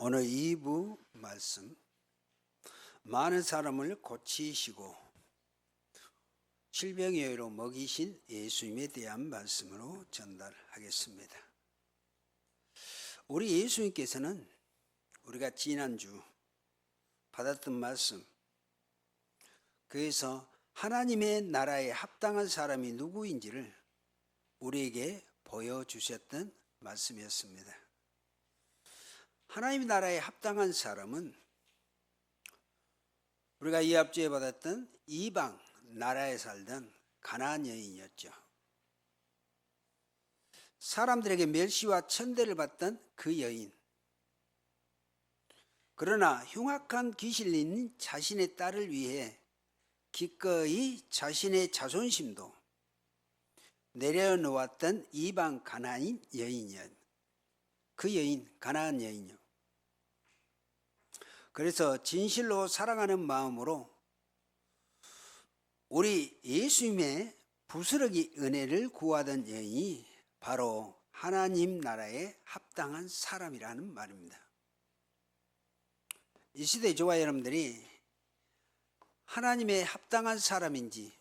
오늘 2부 말씀, 많은 사람을 고치시고 질병여로 먹이신 예수님에 대한 말씀으로 전달하겠습니다. 우리 예수님께서는 우리가 지난주 받았던 말씀, 그래서 하나님의 나라에 합당한 사람이 누구인지를 우리에게 보여주셨던 말씀이었습니다. 하나님의 나라에 합당한 사람은 우리가 이 앞주에 받았던 이방 나라에 살던 가나안 여인이었죠. 사람들에게 멸시와 천대를 받던 그 여인. 그러나 흉악한 귀신인 자신의 딸을 위해 기꺼이 자신의 자존심도 내려놓았던 이방 가나안 여인이었. 그 여인, 가나안 여인이요. 그래서 진실로 사랑하는 마음으로 우리 예수님의 부스러기 은혜를 구하던 여인이 바로 하나님 나라에 합당한 사람이라는 말입니다. 이 시대 저와 여러분들이 하나님의 합당한 사람인지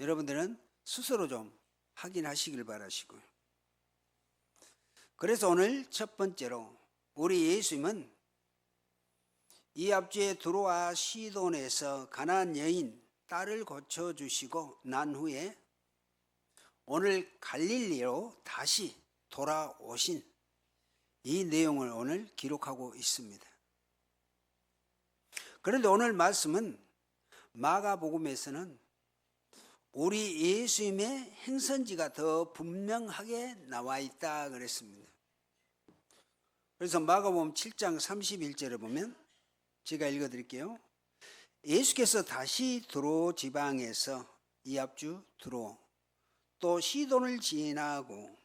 여러분들은 스스로 좀 확인하시길 바라시고요. 그래서 오늘 첫 번째로 우리 예수님은 이 앞주에 두로와 시돈에서 가나안 여인 딸을 고쳐주시고 난 후에 오늘 갈릴리로 다시 돌아오신 이 내용을 오늘 기록하고 있습니다. 그런데 오늘 말씀은 마가복음에서는 우리 예수님의 행선지가 더 분명하게 나와 있다 그랬습니다. 그래서 마가복음 7장 31절에 보면 제가 읽어드릴게요. 예수께서 다시 두로 지방에서 이 앞주 두로 또 시돈을 지나고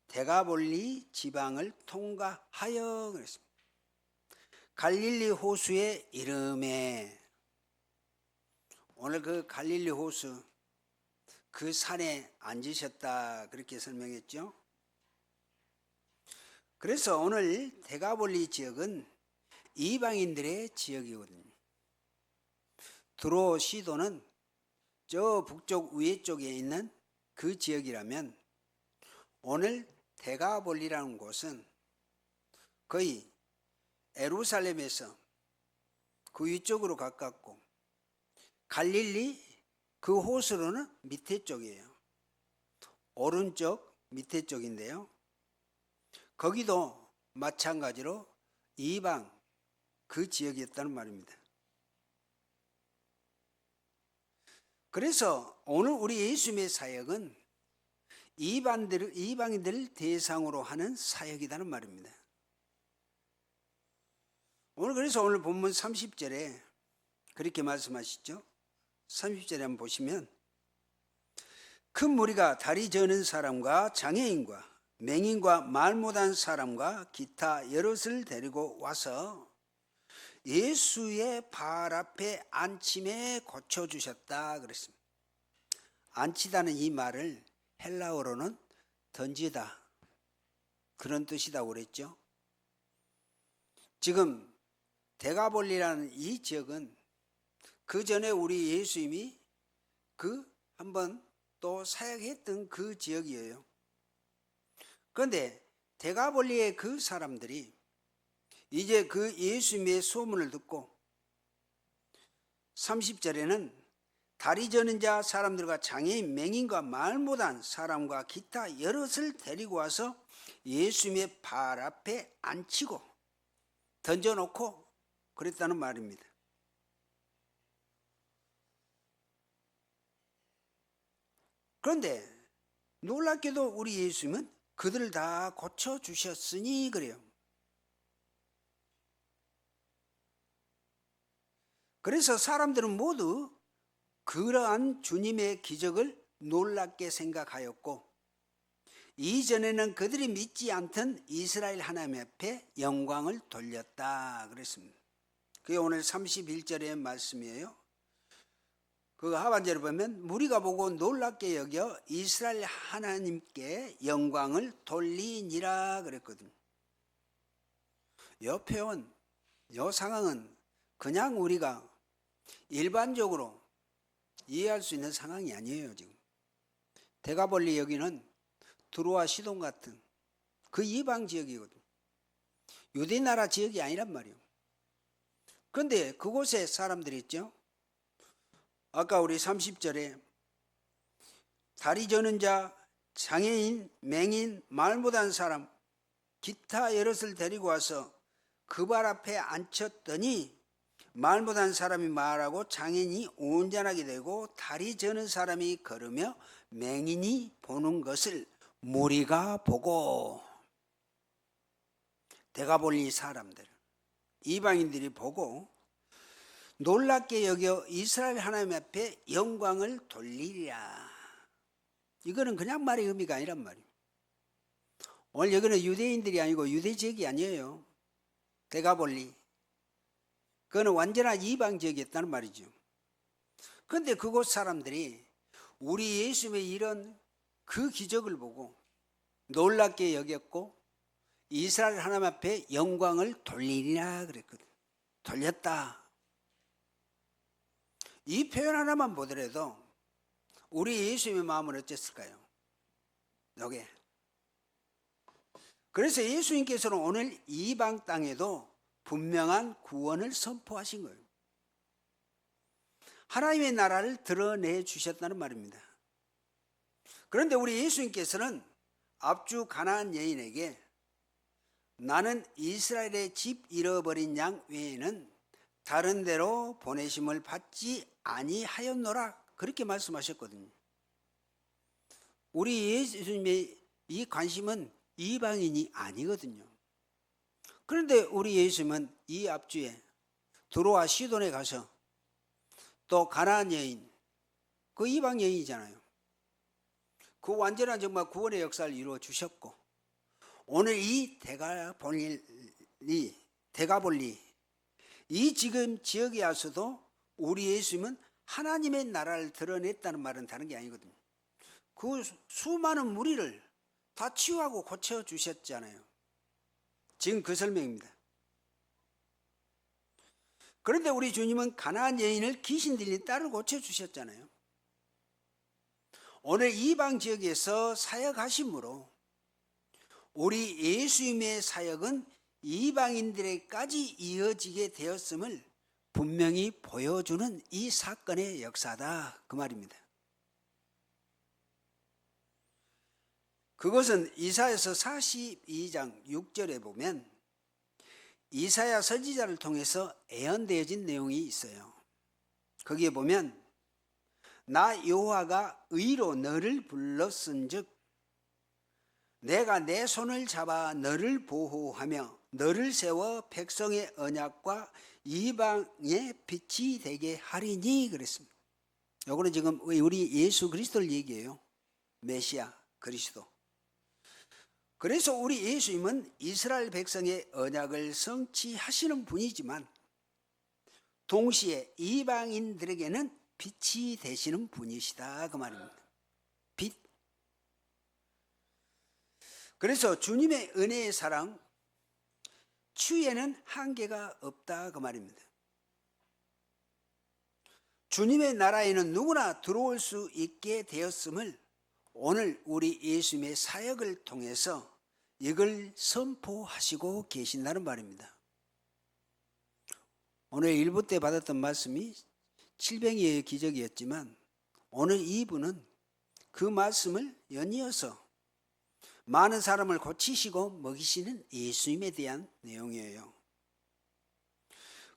데가볼리 지방을 통과하여 그랬습니다. 갈릴리 호수의 이름에 오늘 그 갈릴리 호수 그 산에 앉으셨다 그렇게 설명했죠. 그래서 오늘 데가볼리 지역은 이방인들의 지역이거든요. 두로 시도는 저 북쪽 위에 쪽에 있는 그 지역이라면 오늘 데가볼리라는 곳은 거의 예루살렘에서 그 위쪽으로 가깝고 갈릴리 그 호수로는 밑에 쪽이에요. 오른쪽 밑에 쪽인데요. 거기도 마찬가지로 이방 그 지역이었다는 말입니다. 그래서 오늘 우리 예수님의 사역은 이방인들을 대상으로 하는 사역이라는 말입니다. 그래서 오늘 본문 30절에 그렇게 말씀하시죠. 30절에 한번 보시면 큰 무리가 다리 저는 사람과 장애인과 맹인과 말 못한 사람과 기타 여럿을 데리고 와서 예수의 발 앞에 앉힘에 고쳐주셨다 그랬습니다. 앉히다는 이 말을 헬라어로는 던지다 그런 뜻이라고 그랬죠. 지금 데가볼리라는 이 지역은 그 전에 우리 예수님이 그 한번 또 사역했던 그 지역이에요. 그런데 데가볼리의 그 사람들이 이제 그 예수님의 소문을 듣고 30절에는 다리 저는 자 사람들과 장애인 맹인과 말 못한 사람과 기타 여럿을 데리고 와서 예수님의 발 앞에 앉히고 던져놓고 그랬다는 말입니다. 그런데 놀랍게도 우리 예수님은 그들을 다 고쳐주셨으니 그래요. 그래서 사람들은 모두 그러한 주님의 기적을 놀랍게 생각하였고 이전에는 그들이 믿지 않던 이스라엘 하나님 앞에 영광을 돌렸다 그랬습니다. 그게 오늘 31절의 말씀이에요. 그 하반절을 보면 무리가 보고 놀랍게 여겨 이스라엘 하나님께 영광을 돌리니라 그랬거든요. 요 표현, 요 상황은 그냥 우리가 일반적으로 이해할 수 있는 상황이 아니에요. 지금 대가볼리 여기는 두로와 시돈 같은 그 이방 지역이거든. 유대 나라 지역이 아니란 말이에요. 그런데 그곳에 사람들이 있죠. 아까 우리 30절에 다리 저는 자, 장애인, 맹인, 말 못하는 사람, 기타 여럿을 데리고 와서 그 발 앞에 앉혔더니 말 못하는 사람이 말하고 장애인이 온전하게 되고 다리 저는 사람이 걸으며 맹인이 보는 것을 무리가 보고, 대가볼리 사람들, 이방인들이 보고 놀랍게 여겨 이스라엘 하나님 앞에 영광을 돌리리라. 이거는 그냥 말의 의미가 아니란 말이에요. 오늘 여기는 유대인들이 아니고 유대 지역이 아니에요. 대가볼리. 그거는 완전한 이방 지역이었다는 말이죠. 그런데 그곳 사람들이 우리 예수님의 이런 그 기적을 보고 놀랍게 여겼고 이스라엘 하나님 앞에 영광을 돌리리라 그랬거든. 돌렸다. 이 표현 하나만 보더라도 우리 예수님의 마음은 어땠을까요? 요게. 그래서 예수님께서는 오늘 이방 땅에도 분명한 구원을 선포하신 거예요. 하나님의 나라를 드러내 주셨다는 말입니다. 그런데 우리 예수님께서는 앞주 가나안 여인에게 나는 이스라엘의 집 잃어버린 양 외에는 다른 데로 보내심을 받지 아니하였노라 그렇게 말씀하셨거든요. 우리 예수님의 이 관심은 이방인이 아니거든요. 그런데 우리 예수님은 이 앞주에 두로와 시돈에 가서 또 가나안 여인, 그 이방 여인이잖아요. 그 완전한 정말 구원의 역사를 이루어 주셨고 오늘 이 대가볼리 이 지금 지역에 와서도 우리 예수님은 하나님의 나라를 드러냈다는 말은 다른 게 아니거든요. 그 수많은 무리를 다 치유하고 고쳐주셨잖아요. 지금 그 설명입니다. 그런데 우리 주님은 가나안 여인을 귀신 들린 딸을 고쳐주셨잖아요. 오늘 이방 지역에서 사역하심으로 우리 예수님의 사역은 이방인들에까지 이어지게 되었음을 분명히 보여주는 이 사건의 역사다 그 말입니다. 그것은 이사야서 42장 6절에 보면 이사야 선지자를 통해서 예언되어진 내용이 있어요. 거기에 보면 나 여호와가 의로 너를 불렀은즉 내가 내 손을 잡아 너를 보호하며 너를 세워 백성의 언약과 이방의 빛이 되게 하리니 그랬습니다. 요거는 지금 우리 예수 그리스도를 얘기해요. 메시아 그리스도. 그래서 우리 예수님은 이스라엘 백성의 언약을 성취하시는 분이지만 동시에 이방인들에게는 빛이 되시는 분이시다 그 말입니다. 빛. 그래서 주님의 은혜의 사랑, 추에는 한계가 없다 그 말입니다. 주님의 나라에는 누구나 들어올 수 있게 되었음을 오늘 우리 예수님의 사역을 통해서 이걸 선포하시고 계신다는 말입니다. 오늘 1부 때 받았던 말씀이 칠병이의 기적이었지만 오늘 2부는 그 말씀을 연이어서 많은 사람을 고치시고 먹이시는 예수님에 대한 내용이에요.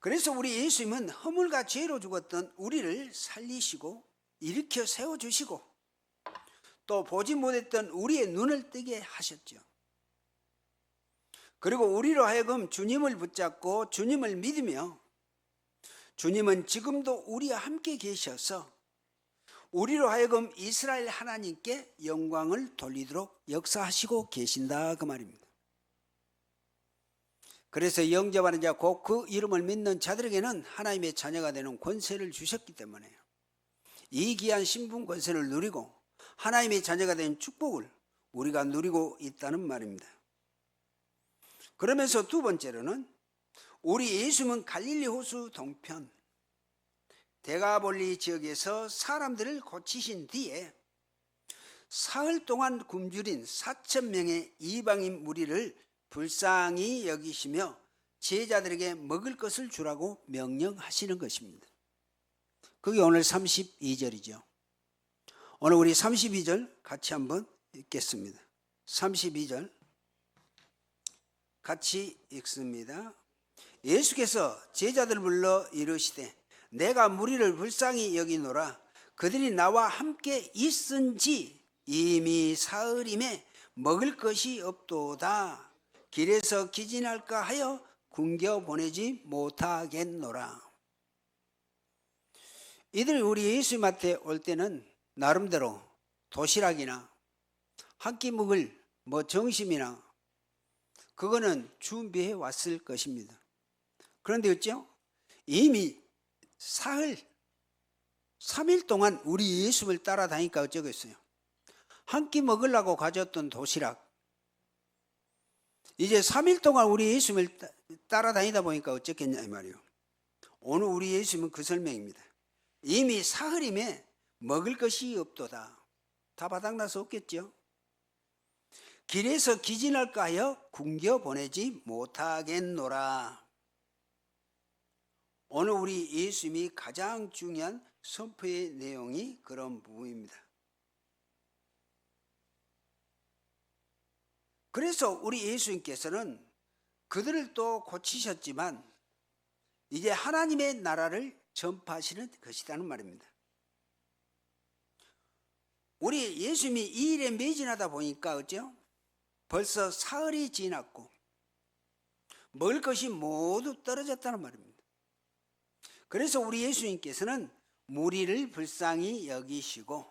그래서 우리 예수님은 허물과 죄로 죽었던 우리를 살리시고 일으켜 세워주시고 또 보지 못했던 우리의 눈을 뜨게 하셨죠. 그리고 우리로 하여금 주님을 붙잡고 주님을 믿으며 주님은 지금도 우리와 함께 계셔서 우리로 하여금 이스라엘 하나님께 영광을 돌리도록 역사하시고 계신다 그 말입니다. 그래서 영접하는 자 곧 그 이름을 믿는 자들에게는 하나님의 자녀가 되는 권세를 주셨기 때문에 이 귀한 신분 권세를 누리고 하나님의 자녀가 된 축복을 우리가 누리고 있다는 말입니다. 그러면서 두 번째로는 우리 예수님은 갈릴리 호수 동편 데가볼리 지역에서 사람들을 고치신 뒤에 사흘 동안 굶주린 4,000명의 이방인 무리를 불쌍히 여기시며 제자들에게 먹을 것을 주라고 명령하시는 것입니다. 그게 오늘 32절이죠. 오늘 우리 32절 같이 한번 읽겠습니다. 32절 같이 읽습니다. 예수께서 제자들을 불러 이르시되 내가 무리를 불쌍히 여기노라. 그들이 나와 함께 있은지 이미 사흘임에 먹을 것이 없도다. 길에서 기진할까 하여 굶겨 보내지 못하겠노라. 이들이 우리 예수님한테 올 때는 나름대로 도시락이나 한 끼 먹을 점심이나 그거는 준비해 왔을 것입니다. 그런데 어쩌? 이미 사흘, 3일 동안 우리 예수님을 따라다니까 어쩌겠어요? 한 끼 먹으려고 가졌던 도시락, 이제 3일 동안 우리 예수님을 따라다니다 보니까 어쩌겠냐 이 말이에요. 오늘 우리 예수님은 그 설명입니다. 이미 사흘임에 먹을 것이 없도다. 다 바닥나서 없겠죠. 길에서 기진할까 하여 굶겨 보내지 못하겠노라. 오늘 우리 예수님이 가장 중요한 선포의 내용이 그런 부분입니다. 그래서 우리 예수님께서는 그들을 또 고치셨지만 이제 하나님의 나라를 전파하시는 것이라는 말입니다. 우리 예수님이 이 일에 매진하다 보니까 어쩌요? 벌써 사흘이 지났고 먹을 것이 모두 떨어졌다는 말입니다. 그래서 우리 예수님께서는 무리를 불쌍히 여기시고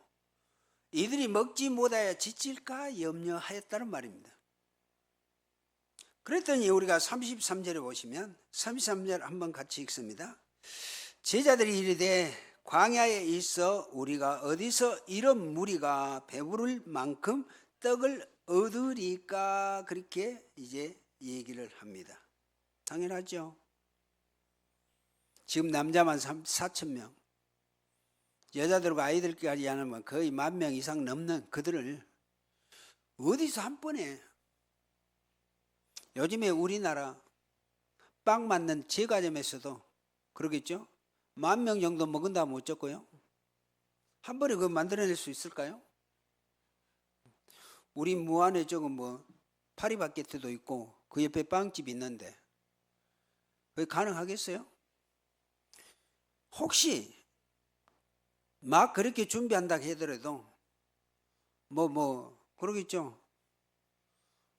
이들이 먹지 못하여 지칠까 염려하였다는 말입니다. 그랬더니 우리가 33절에 보시면 33절 한번 같이 읽습니다. 제자들이 이르되 광야에 있어 우리가 어디서 이런 무리가 배부를 만큼 떡을 얻으리까? 그렇게 이제 얘기를 합니다. 당연하죠. 지금 남자만 4,000명, 여자들과 아이들까지 하면 거의 10,000명 이상 넘는 그들을 어디서 한 번에, 요즘에 우리나라 빵 만든 제과점에서도 그러겠죠? 10,000명 정도 먹은다면 어쩌고요? 한 번에 그거 만들어낼 수 있을까요? 우리 무안에 저거 파리바게트도 있고 그 옆에 빵집이 있는데 그게 가능하겠어요? 혹시 막 그렇게 준비한다 하더라도 그러겠죠.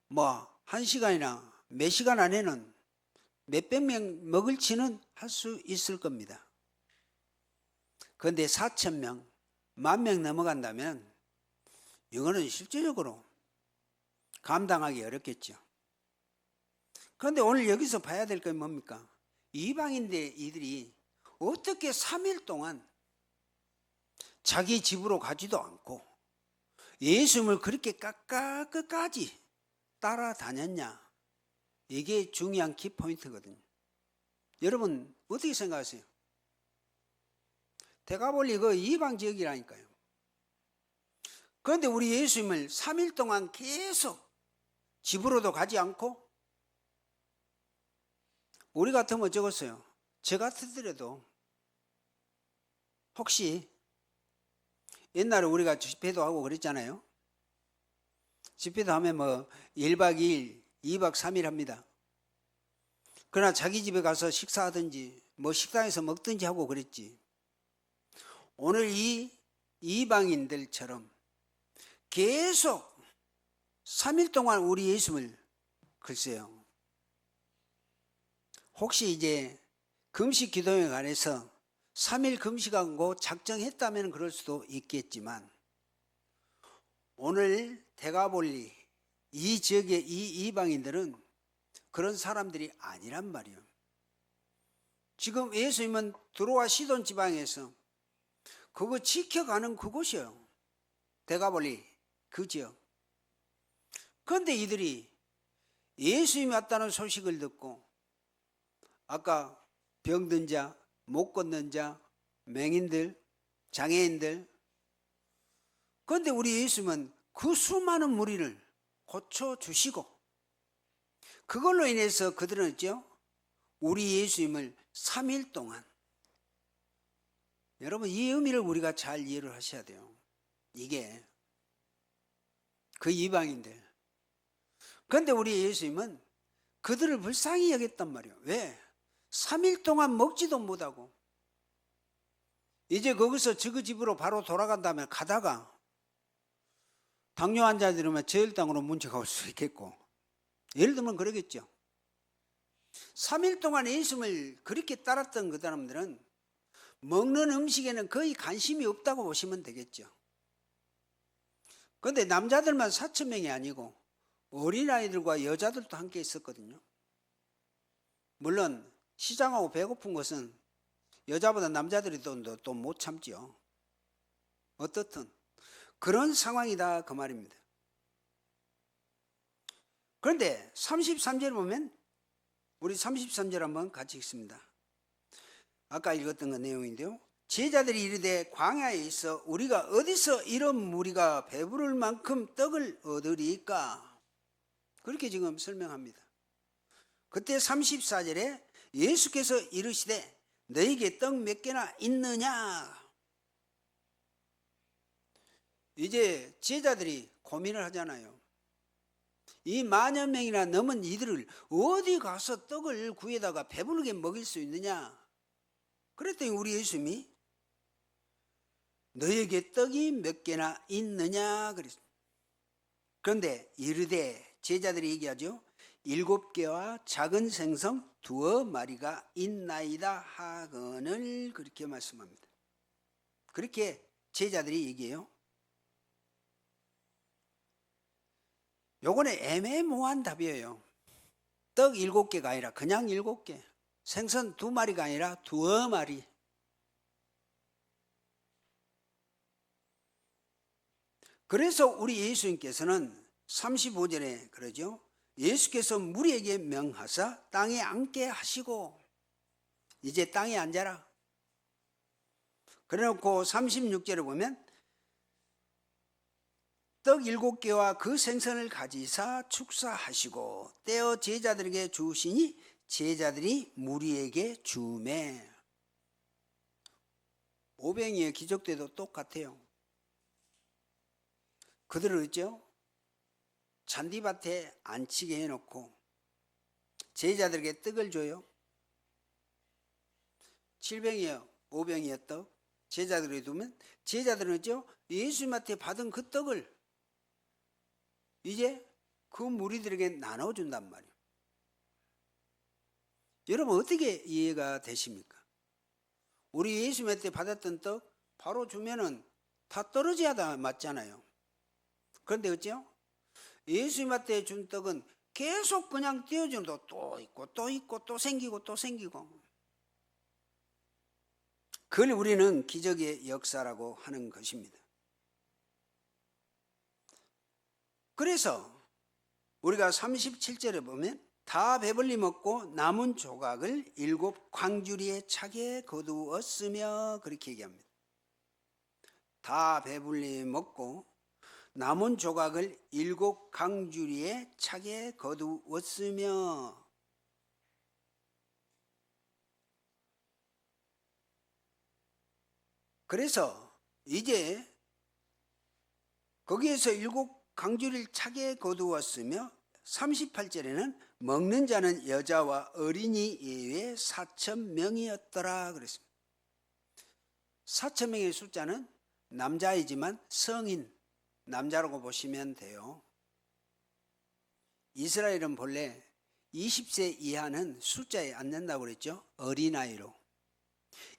1시간이나 몇 시간 안에는 몇백 명 먹을지는 할 수 있을 겁니다. 그런데 4,000명, 10,000명 넘어간다면 이거는 실질적으로 감당하기 어렵겠죠. 그런데 오늘 여기서 봐야 될 건 뭡니까? 이방인데 이들이 어떻게 3일 동안 자기 집으로 가지도 않고 예수님을 그렇게 끝까지 따라다녔냐? 이게 중요한 키포인트거든요. 여러분 어떻게 생각하세요? 데가볼리 그 이방 지역이라니까요. 그런데 우리 예수님을 3일 동안 계속 집으로도 가지 않고, 우리 같으면 어쩌겠어요? 저 같으더라도 혹시 옛날에 우리가 집회도 하고 그랬잖아요. 집회도 하면 1박 2일, 2박 3일 합니다. 그러나 자기 집에 가서 식사하든지 식당에서 먹든지 하고 그랬지. 오늘 이 이방인들처럼 계속 3일 동안 우리 예수님을, 글쎄요, 혹시 이제 금식 기도에 관해서 3일 금식하고 작정했다면 그럴 수도 있겠지만 오늘 데가볼리 이 지역의 이 이방인들은 그런 사람들이 아니란 말이에요. 지금 예수님은 두로와 시돈 지방에서 그거 지켜가는 그곳이에요. 데가볼리 그 지역. 그런데 이들이 예수님이 왔다는 소식을 듣고 아까 병든 자, 못 걷는 자, 맹인들, 장애인들, 그런데 우리 예수님은 그 수많은 무리를 고쳐주시고 그걸로 인해서 그들은 있죠, 우리 예수님을 3일 동안, 여러분 이 의미를 우리가 잘 이해를 하셔야 돼요. 이게 그 이방인들, 그런데 우리 예수님은 그들을 불쌍히 여겼단 말이에요. 왜? 3일 동안 먹지도 못하고 이제 거기서 그 집으로 바로 돌아간 다음에 가다가 당뇨 환자들이면 저혈당으로 문제가 올 수 있겠고, 예를 들면 그러겠죠. 3일 동안 예수님을 그렇게 따랐던 그 사람들은 먹는 음식에는 거의 관심이 없다고 보시면 되겠죠. 그런데 남자들만 4,000명이 아니고 어린아이들과 여자들도 함께 있었거든요. 물론 시장하고 배고픈 것은 여자보다 남자들이 또 못 참죠. 어떻든 그런 상황이다 그 말입니다. 그런데 33절 보면, 우리 33절 한번 같이 읽습니다. 아까 읽었던 그 내용인데요. 제자들이 이르되 광야에 있어 우리가 어디서 이런 무리가 배부를 만큼 떡을 얻으리까? 그렇게 지금 설명합니다. 그때 34절에 예수께서 이르시되 너에게 떡 몇 개나 있느냐? 이제 제자들이 고민을 하잖아요. 이 만여 명이나 넘은 이들을 어디 가서 떡을 구해다가 배부르게 먹일 수 있느냐? 그랬더니 우리 예수님이 너에게 떡이 몇 개나 있느냐 그랬습니다. 그런데 이르되, 제자들이 얘기하죠. 7개와 작은 생선 2마리가 있나이다 하거늘, 그렇게 말씀합니다. 그렇게 제자들이 얘기해요. 요거는 애매모호한 답이에요. 떡 7개가 아니라 그냥 7개, 생선 2마리가 아니라 2마리. 그래서 우리 예수님께서는 35절에 그러죠. 예수께서 무리에게 명하사 땅에 앉게 하시고, 이제 땅에 앉아라. 그래놓고 36절에 보면 떡 7개와 그 생선을 가지사 축사하시고 떼어 제자들에게 주시니 제자들이 무리에게 주매. 오병이의 기적 때도 똑같아요. 그들을 있죠, 잔디밭에 앉히게 해놓고 제자들에게 떡을 줘요. 7병이요 5병이요 떡 제자들에게 두면 제자들은 있죠, 예수님한테 받은 그 떡을 이제 그 무리들에게 나눠준단 말이에요. 여러분 어떻게 이해가 되십니까? 우리 예수님한테 받았던 떡 바로 주면은 다 떨어져야 다 맞잖아요. 그런데 어째요? 예수님한테 준 떡은 계속 그냥 띄워주는 또 있고 또 있고 또 생기고 또 생기고, 그걸 우리는 기적의 역사라고 하는 것입니다. 그래서 우리가 37절에 보면 다 배불리 먹고 남은 조각을 7 광주리에 차게 거두었으며, 그렇게 얘기합니다. 다 배불리 먹고 남은 조각을 7 광주리에 차게 거두었으며, 그래서 이제 거기에서 7 강주리를 차게 거두었으며 38절에는 먹는 자는 여자와 어린이 예외 4,000명이었더라 그랬습니다. 4,000명의 숫자는 남자이지만 성인, 남자라고 보시면 돼요. 이스라엘은 본래 20세 이하는 숫자에 안 낸다고 그랬죠. 어린아이로.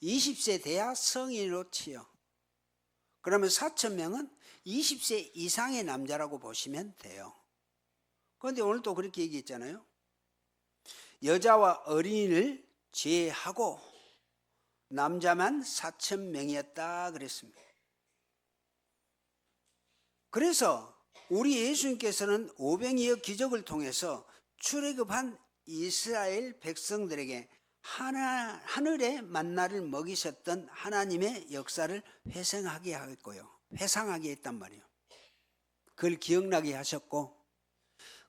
20세 돼야 성인으로 치요. 그러면 4,000명은 20세 이상의 남자라고 보시면 돼요. 그런데 오늘 또 그렇게 얘기했잖아요. 여자와 어린이를 제하고 남자만 4,000명이었다 그랬습니다. 그래서 우리 예수님께서는 오병이어 기적을 통해서 출애굽한 이스라엘 백성들에게 하늘의 만나를 먹이셨던 하나님의 역사를 회상하게 했고요. 회상하게 했단 말이에요. 그걸 기억나게 하셨고,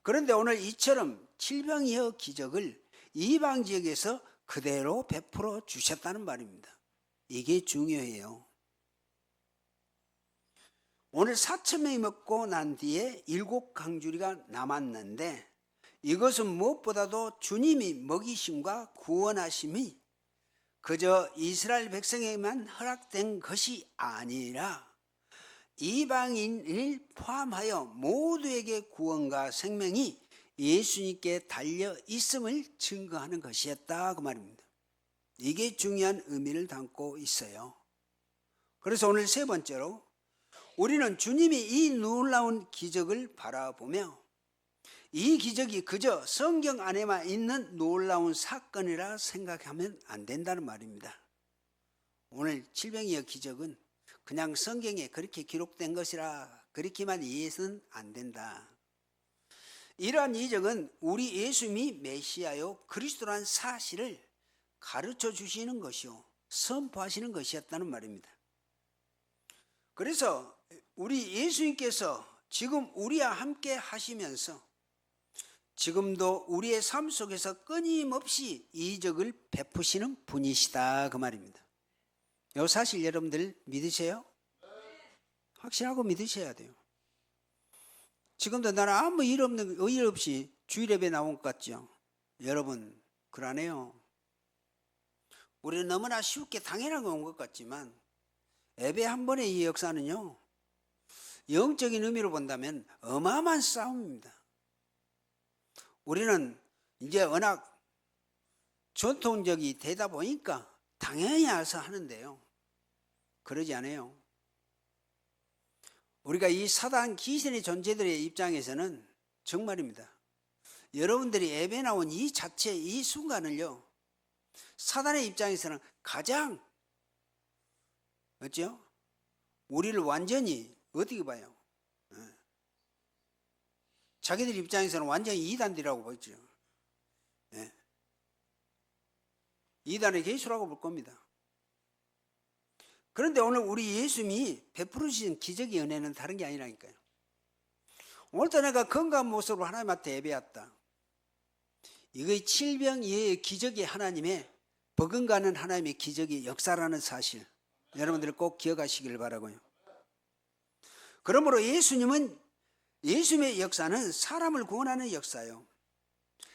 그런데 오늘 이처럼 질병이여 기적을 이방 지역에서 그대로 베풀어 주셨다는 말입니다. 이게 중요해요. 오늘 4,000명이 먹고 난 뒤에 7강주리가 남았는데, 이것은 무엇보다도 주님이 먹이심과 구원하심이 그저 이스라엘 백성에게만 허락된 것이 아니라 이방인을 포함하여 모두에게 구원과 생명이 예수님께 달려 있음을 증거하는 것이었다 그 말입니다. 이게 중요한 의미를 담고 있어요. 그래서 오늘 세 번째로 우리는 주님이 이 놀라운 기적을 바라보며 이 기적이 그저 성경 안에만 있는 놀라운 사건이라 생각하면 안 된다는 말입니다. 오늘 질병이여 기적은 그냥 성경에 그렇게 기록된 것이라 그렇게만 이해해서는 안 된다. 이러한 이적은 우리 예수님이 메시아요 그리스도란 사실을 가르쳐 주시는 것이요 선포하시는 것이었다는 말입니다. 그래서 우리 예수님께서 지금 우리와 함께 하시면서 지금도 우리의 삶 속에서 끊임없이 이적을 베푸시는 분이시다 그 말입니다. 이 사실 여러분들 믿으세요? 확실하고 믿으셔야 돼요. 지금도 나는 아무 일 없이 주일 예배 나온 것 같죠? 여러분 그러네요. 우리는 너무나 쉽게 당연하게 온 것 같지만 예배 한 번의 이 역사는요, 영적인 의미로 본다면 어마어마한 싸움입니다. 우리는 이제 워낙 전통적이 되다 보니까 당연히 알아서 하는데요, 그러지 않아요. 우리가 이 사단 귀신의 존재들의 입장에서는 정말입니다. 여러분들이 예배 나온 이 자체 이 순간을요, 사단의 입장에서는 가장 어찌요? 우리를 완전히 어떻게 봐요? 자기들 입장에서는 완전히 이단들이라고 보죠. 이단의 계수라고 볼 겁니다. 그런데 오늘 우리 예수님이 베풀으신 기적의 은혜는 다른 게 아니라니까요. 오늘도 내가 건강한 모습으로 하나님 앞에 예배했다. 이거의 질병의 기적이 하나님의 버금가는 하나님의 기적의 역사라는 사실, 여러분들 꼭 기억하시길 바라고요. 그러므로 예수님의 역사는 사람을 구원하는 역사요,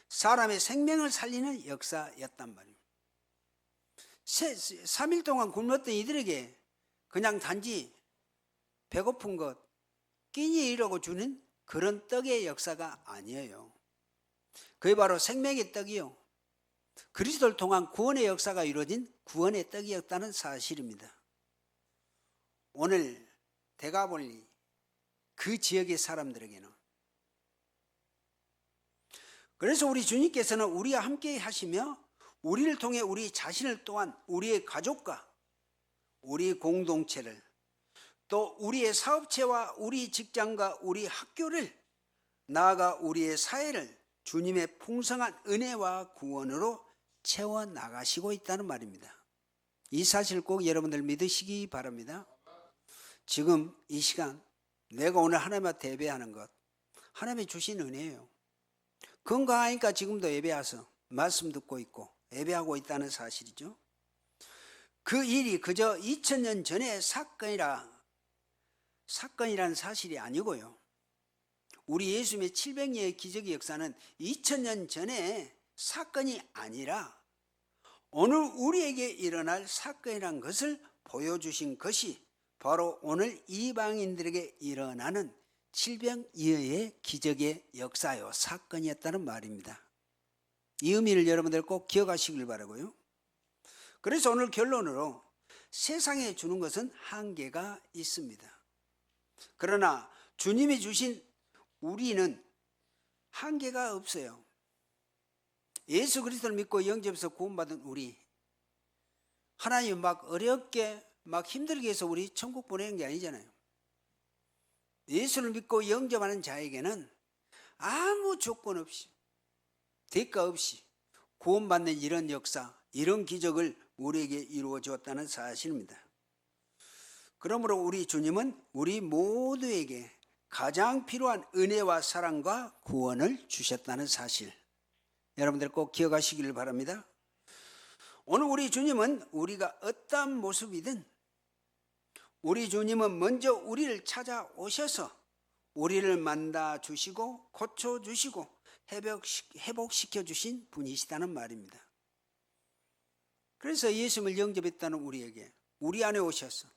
사람의 생명을 살리는 역사였단 말이에요. 3일 동안 굶었던 이들에게 그냥 단지 배고픈 것, 끼니 이라고 주는 그런 떡의 역사가 아니에요. 그게 바로 생명의 떡이요, 그리스도를 통한 구원의 역사가 이루어진 구원의 떡이었다는 사실입니다. 오늘 대가볼리 그 지역의 사람들에게는, 그래서 우리 주님께서는 우리와 함께 하시며 우리를 통해 우리 자신을 또한 우리의 가족과 우리 공동체를 또 우리의 사업체와 우리 직장과 우리 학교를 나아가 우리의 사회를 주님의 풍성한 은혜와 구원으로 채워나가시고 있다는 말입니다. 이 사실 꼭 여러분들 믿으시기 바랍니다. 지금 이 시간 내가 오늘 하나님 앞에 예배하는 것 하나님이 주신 은혜예요. 건강하니까 지금도 예배와서 말씀 듣고 있고 예배하고 있다는 사실이죠. 그 일이 그저 2000년 전의 사건이라는 사실이 아니고요, 우리 예수님의 700년의 기적의 역사는 2000년 전의 사건이 아니라 오늘 우리에게 일어날 사건이라는 것을 보여주신 것이 바로 오늘 이방인들에게 일어나는 질병이어의 기적의 역사요 사건이었다는 말입니다. 이 의미를 여러분들 꼭 기억하시길 바라고요. 그래서 오늘 결론으로 세상에 주는 것은 한계가 있습니다. 그러나 주님이 주신 우리는 한계가 없어요. 예수 그리스도를 믿고 영접해서 구원받은 우리, 하나님이 막 어렵게 막 힘들게 해서 우리 천국 보내는 게 아니잖아요. 예수를 믿고 영접하는 자에게는 아무 조건 없이 대가 없이 구원받는 이런 역사, 이런 기적을 우리에게 이루어 주었다는 사실입니다. 그러므로 우리 주님은 우리 모두에게 가장 필요한 은혜와 사랑과 구원을 주셨다는 사실, 여러분들 꼭 기억하시기를 바랍니다. 오늘 우리 주님은 우리가 어떠한 모습이든 우리 주님은 먼저 우리를 찾아오셔서 우리를 만나 주시고 고쳐 주시고 회복시켜 주신 분이시다는 말입니다. 그래서 예수님을 영접했다는 우리에게 우리 안에 오셔서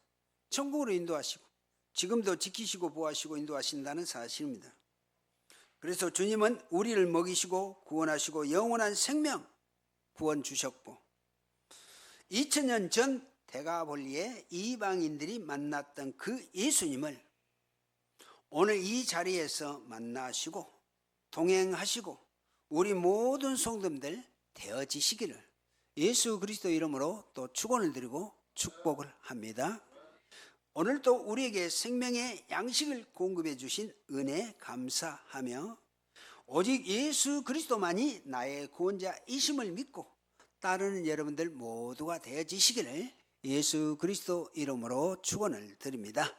천국으로 인도하시고 지금도 지키시고 보호하시고 인도하신다는 사실입니다. 그래서 주님은 우리를 먹이시고 구원하시고 영원한 생명 구원 주셨고 2000년 전 대가볼리에 이방인들이 만났던 그 예수님을 오늘 이 자리에서 만나시고 동행하시고 우리 모든 성도들 되어지시기를 예수 그리스도 이름으로 또 축원을 드리고 축복을 합니다. 오늘도 우리에게 생명의 양식을 공급해 주신 은혜 감사하며 오직 예수 그리스도만이 나의 구원자이심을 믿고 따르는 여러분들 모두가 되어지시기를 예수 그리스도 이름으로 축원을 드립니다.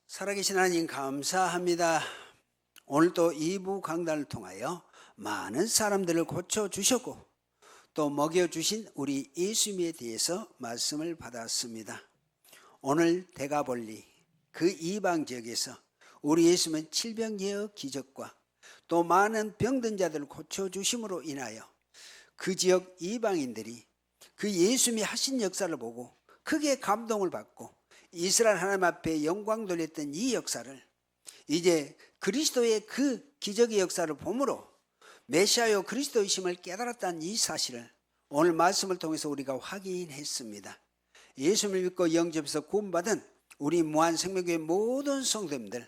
살아계신 하나님 감사합니다. 오늘도 2부 강단을 통하여 많은 사람들을 고쳐주셨고 또 먹여주신 우리 예수님에 대해서 말씀을 받았습니다. 오늘 대가볼리 그 이방 지역에서 우리 예수님은 질병예의 기적과 또 많은 병든 자들을 고쳐주심으로 인하여 그 지역 이방인들이 그 예수님이 하신 역사를 보고 크게 감동을 받고 이스라엘 하나님 앞에 영광 돌렸던 이 역사를 이제 그리스도의 그 기적의 역사를 보므로 메시아요 그리스도이심을 깨달았다는 이 사실을 오늘 말씀을 통해서 우리가 확인했습니다. 예수님을 믿고 영접해서 구원받은 우리 무한생명교회 모든 성도님들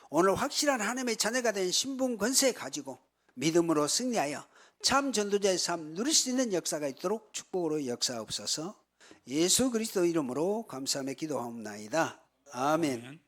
오늘 확실한 하나님의 자녀가 된 신분 권세 가지고 믿음으로 승리하여 참 전도자의 삶 누릴 수 있는 역사가 있도록 축복으로 역사하옵소서. 예수 그리스도 이름으로 감사하며 기도하옵나이다. 아멘.